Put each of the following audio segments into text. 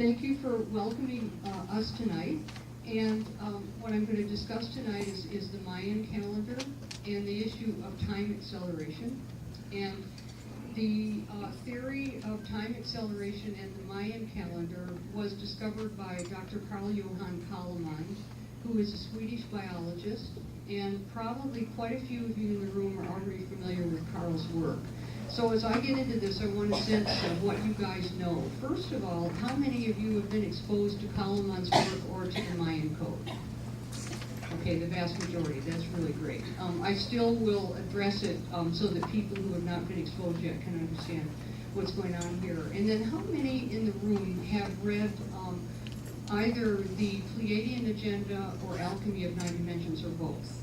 Thank you for welcoming us tonight. And what I'm going to discuss tonight is the Mayan calendar and the issue of time acceleration. And the theory of time acceleration and the Mayan calendar was discovered by Dr. Carl Johan Kalaman, who is a Swedish biologist, and probably quite a few of you in the room are already familiar with Carl's work. So as I get into this, I want a sense of what you guys know. First of all, how many of you have been exposed to Kalaman's work or to the Mayan code? Okay, the vast majority. That's really great. I still will address it so that people who have not been exposed yet can understand what's going on here. And then how many in the room have read either the Pleiadian Agenda or Alchemy of Nine Dimensions, or both?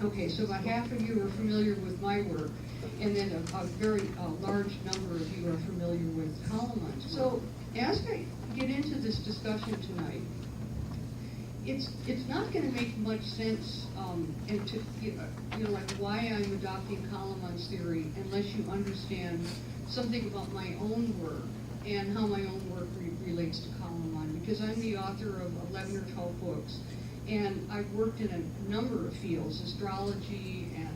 Okay, so about half of you are familiar with my work, and then a very large number of you are familiar with Kalaman's. So as I get into this discussion tonight, it's not going to make much sense and to like why I'm adopting Kalaman's theory unless you understand something about my own work and how my own work relates to Kalaman, because I'm the author of 11 or 12 books, and I've worked in a number of fields: astrology and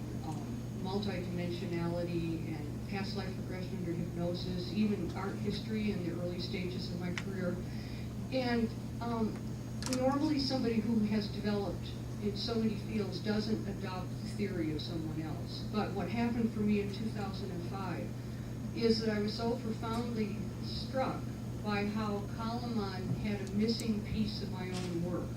multidimensionality and past life regression under hypnosis, even art history in the early stages of my career. And normally somebody who has developed in so many fields doesn't adopt the theory of someone else. But what happened for me in 2005 is that I was so profoundly struck by how Kalaman had a missing piece of my own work.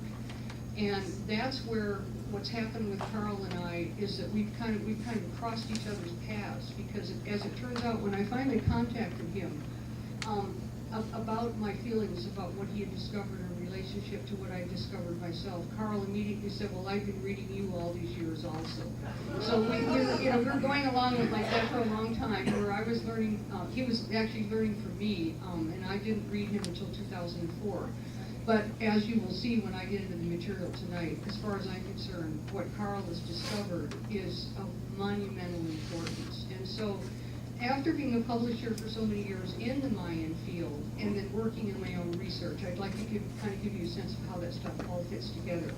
And that's where what's happened with Carl and I is that we've kind of crossed each other's paths, because as it turns out, when I finally contacted him about my feelings about what he had discovered in relationship to what I discovered myself, Carl immediately said, "Well, I've been reading you all these years also." So we're going along with like that for a long time, where I was learning, he was actually learning from me, and I didn't read him until 2004. But as you will see when I get into the material tonight, as far as I'm concerned, what Carl has discovered is of monumental importance. And so after being a publisher for so many years in the Mayan field and then working in my own research, I'd like to give you a sense of how that stuff all fits together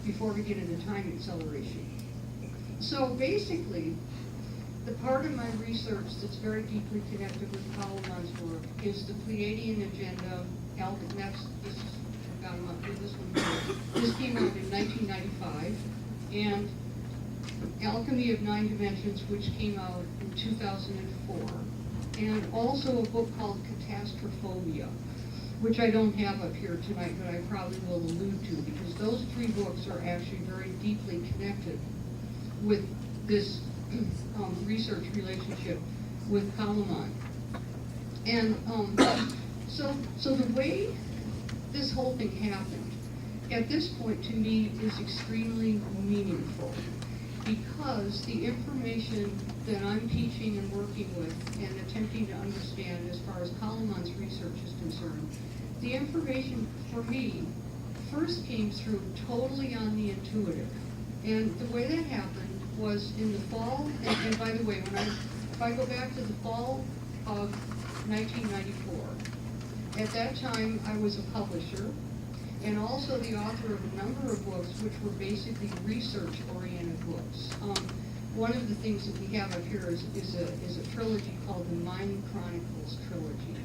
before we get into time acceleration. So basically, the part of my research that's very deeply connected with Kalaman's work is the Pleiadian Agenda. This came out in 1995, and Alchemy of Nine Dimensions, which came out in 2004, and also a book called Catastrophobia, which I don't have up here tonight, but I probably will allude to, because those three books are actually very deeply connected with this research relationship with Kalaman. And so the way this whole thing happened, at this point to me, is extremely meaningful, because the information that I'm teaching and working with and attempting to understand as far as Kalaman's research is concerned, the information for me first came through totally on the intuitive. And the way that happened was in the fall, and by the way, if I go back to the fall of 1994, at that time I was a publisher and also the author of a number of books which were basically research-oriented books. One of the things that we have up here is a trilogy called the Mind Chronicles Trilogy.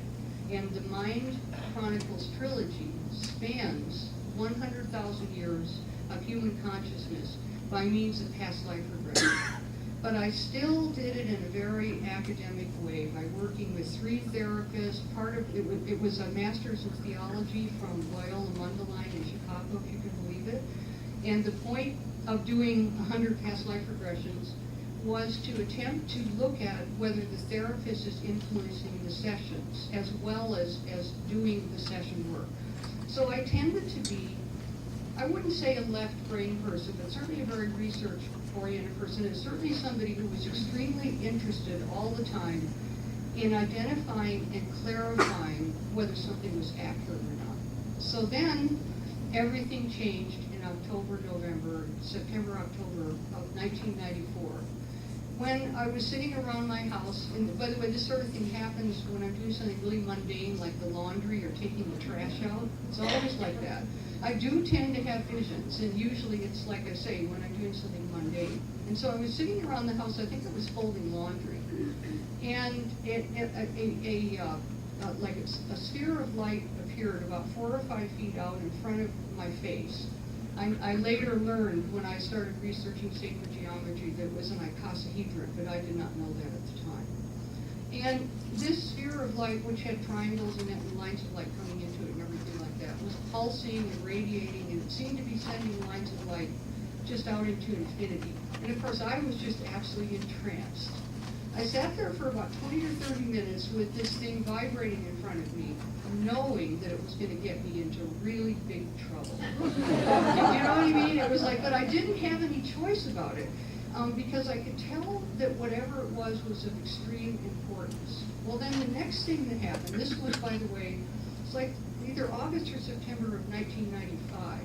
And the Mind Chronicles Trilogy spans 100,000 years of human consciousness by means of past life regression. But I still did it in a very academic way by working with 3 therapists. Part of it was a master's in theology from Loyola Mundelein in Chicago, if you can believe it. And the point of doing 100 past life regressions was to attempt to look at whether the therapist is influencing the sessions as well as doing the session work. So I tended to be, I wouldn't say a left brain person, but certainly a very research-oriented person, and certainly somebody who was extremely interested all the time in identifying and clarifying whether something was accurate or not. So then everything changed in September, October of 1994, when I was sitting around my house, and by the way, this sort of thing happens when I'm doing something really mundane, like the laundry or taking the trash out. It's always like that. I do tend to have visions, and usually it's like I say, when I'm doing something mundane. And so I was sitting around the house, I think I was folding laundry, and like a sphere of light appeared about 4 or 5 feet out in front of my face. I later learned when I started researching sacred geometry that it was an icosahedron, but I did not know that at the time. And this sphere of light, which had triangles in it and lines of light coming into it and everything like that, was pulsing and radiating, and it seemed to be sending lines of light just out into infinity. And of course, I was just absolutely entranced. I sat there for about 20 or 30 minutes with this thing vibrating in front of me, knowing that it was going to get me into really big trouble. You know what I mean? It was like, but I didn't have any choice about it, because I could tell that whatever it was of extreme importance. Well, then the next thing that happened, this was, by the way, it's like either August or September of 1995.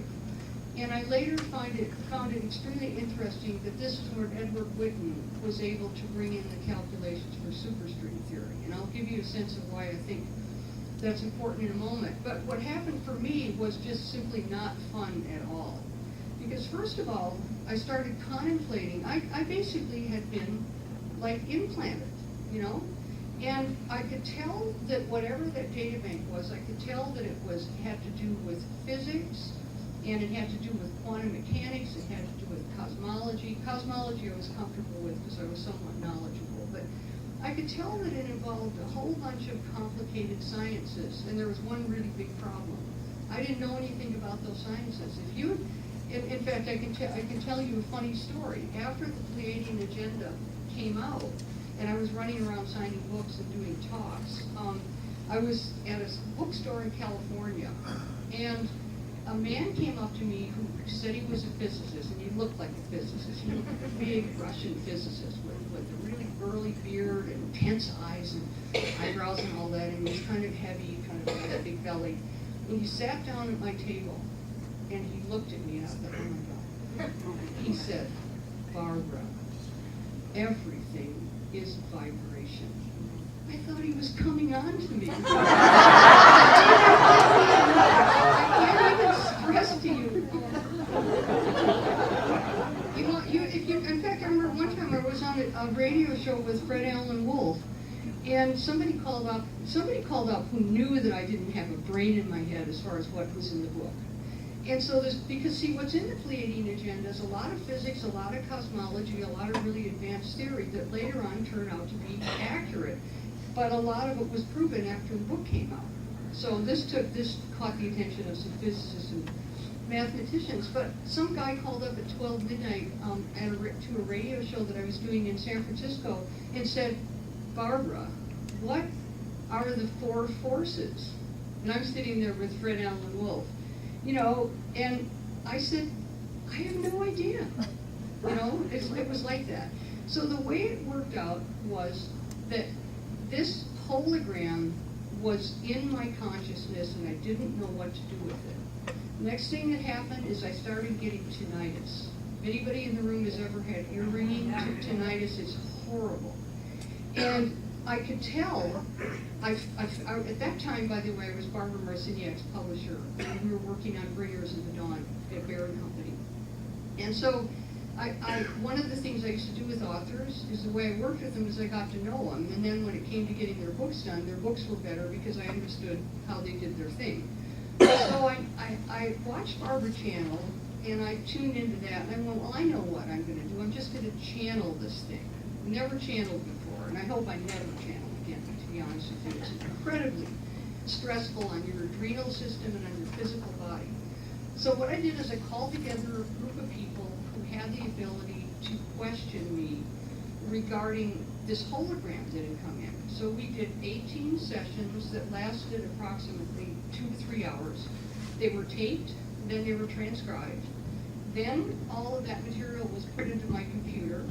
And I later found it extremely interesting that this is where Edward Witten was able to bring in the calculations for superstring theory. And I'll give you a sense of why I think that's important in a moment. But what happened for me was just simply not fun at all. Because first of all, I started contemplating, I basically had been like implanted, you know? And I could tell that whatever that data bank was, I could tell that it had to do with physics, and it had to do with quantum mechanics, it had to do with cosmology. Cosmology I was comfortable with because I was somewhat knowledgeable, but I could tell that it involved a whole bunch of complicated sciences, and there was one really big problem. I didn't know anything about those sciences. In fact, I can tell you a funny story. After the Pleiadian agenda came out, and I was running around signing books and doing talks, I was at a bookstore in California, and a man came up to me who said he was a physicist, and he looked like a physicist. He looked like a big Russian physicist with a really burly beard and intense eyes and eyebrows and all that, and he was kind of heavy, kind of had a big belly. And he sat down at my table, and he looked at me, and I thought, oh my God. He said, Barbara, everything is vibration. I thought he was coming on to me. I can't even stress to you. In fact, I remember one time I was on a radio show with Fred Allen Wolf, and somebody called up who knew that I didn't have a brain in my head as far as what was in the book. And so because see, what's in the Pleiadian agenda is a lot of physics, a lot of cosmology, a lot of really advanced theory that later on turned out to be accurate. But a lot of it was proven after the book came out. So this caught the attention of some physicists and mathematicians. But some guy called up at 12 midnight to a radio show that I was doing in San Francisco and said, Barbara, what are the 4 forces? And I'm sitting there with Fred Allen Wolf, you know, and I said, I have no idea. You know, it was like that. So the way it worked out was that this hologram was in my consciousness, and I didn't know what to do with it. Next thing that happened is I started getting tinnitus. If anybody in the room has ever had ear ringing, tinnitus is horrible. And I could tell, at that time, by the way, I was Barbara Marciniak's publisher, and we were working on Bringers of the Dawn at Barron Company. And so one of the things I used to do with authors is the way I worked with them is I got to know them, and then when it came to getting their books done, their books were better because I understood how they did their thing. So I watched Barbara channel, and I tuned into that, and I went, well, I know what I'm going to do. I'm just going to channel this thing. Never channeled before, and I hope I never channel again, to be honest with you. It's incredibly stressful on your adrenal system and on your physical body. So what I did is I called together a group of people who had the ability to question me regarding this hologram that had come in. So we did 18 sessions that lasted approximately 2 to 3 hours. They were taped, then they were transcribed. Then all of that material was put into my computer,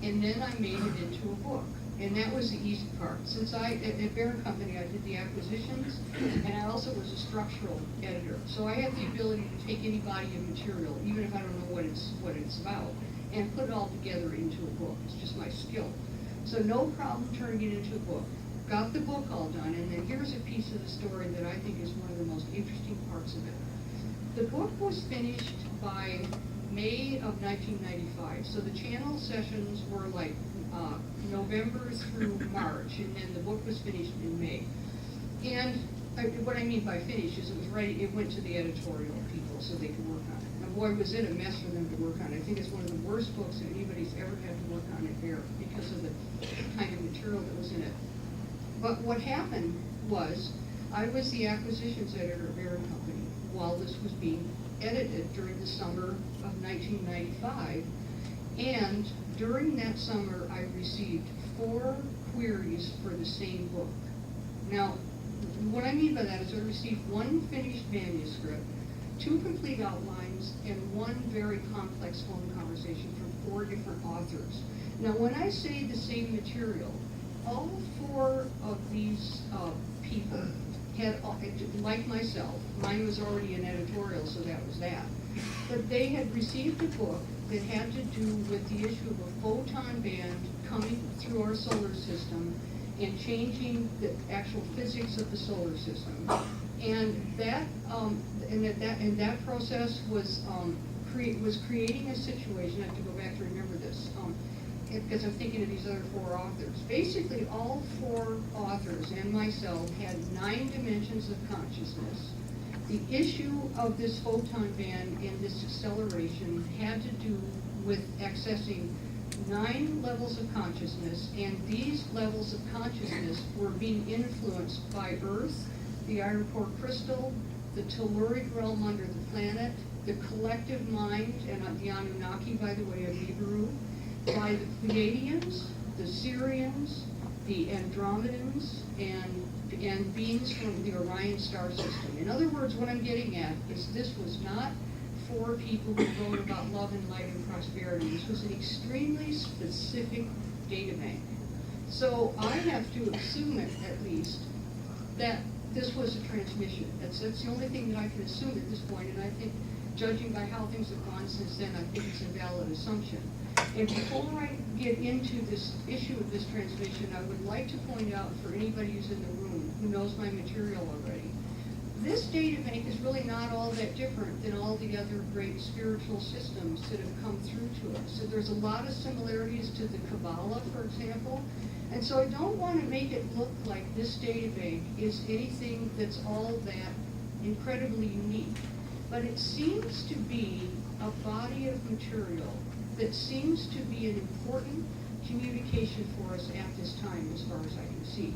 and then I made it into a book. And that was the easy part. Since at Barron Company, I did the acquisitions, and I also was a structural editor. So I had the ability to take any body of material, even if I don't know what it's about, and put it all together into a book. It's just my skill. So no problem turning it into a book. Got the book all done, and then here's a piece of the story that I think is one of the most interesting parts of it. The book was finished by May of 1995, so the channel sessions were like November through March, and then the book was finished in May. And what I mean by finished is it was ready, it went to the editorial people so they could work on it. And boy, was it a mess for them to work on. I think it's one of the worst books that anybody's ever had to work on it here because of the kind of material that was in it. But what happened was, I was the acquisitions editor of Bear & Company while this was being edited during the summer of 1995. And during that summer, I received 4 queries for the same book. Now, what I mean by that is I received 1 finished manuscript, 2 complete outlines, and 1 very complex phone conversation from 4 different authors. Now, when I say the same material, all 4 of these people had, like myself, mine was already an editorial, so that was that. But they had received a book that had to do with the issue of a photon band coming through our solar system and changing the actual physics of the solar system. And that process was creating a situation. I have to go back to remember this. Because I'm thinking of these other 4 authors. Basically, all 4 authors and myself had 9 dimensions of consciousness. The issue of this photon band and this acceleration had to do with accessing 9 levels of consciousness, and these levels of consciousness were being influenced by Earth, the iron core crystal, the telluric realm under the planet, the collective mind, and the Anunnaki, by the way, of Nibiru, by the Pleiadians, the Sirians, the Andromedans, and beings from the Orion star system. In other words, what I'm getting at is this was not for people who wrote about love and light and prosperity. This was an extremely specific data bank. So I have to assume it, at least, that this was a transmission. That's the only thing that I can assume at this point, and I think, judging by how things have gone since then, I think it's a valid assumption. And before I get into this issue of this transmission, I would like to point out for anybody who's in the room who knows my material already, this data bank is really not all that different than all the other great spiritual systems that have come through to us. So there's a lot of similarities to the Kabbalah, for example. And so I don't want to make it look like this data bank is anything that's all that incredibly unique. But it seems to be a body of material that seems to be an important communication for us at this time, as far as I can see.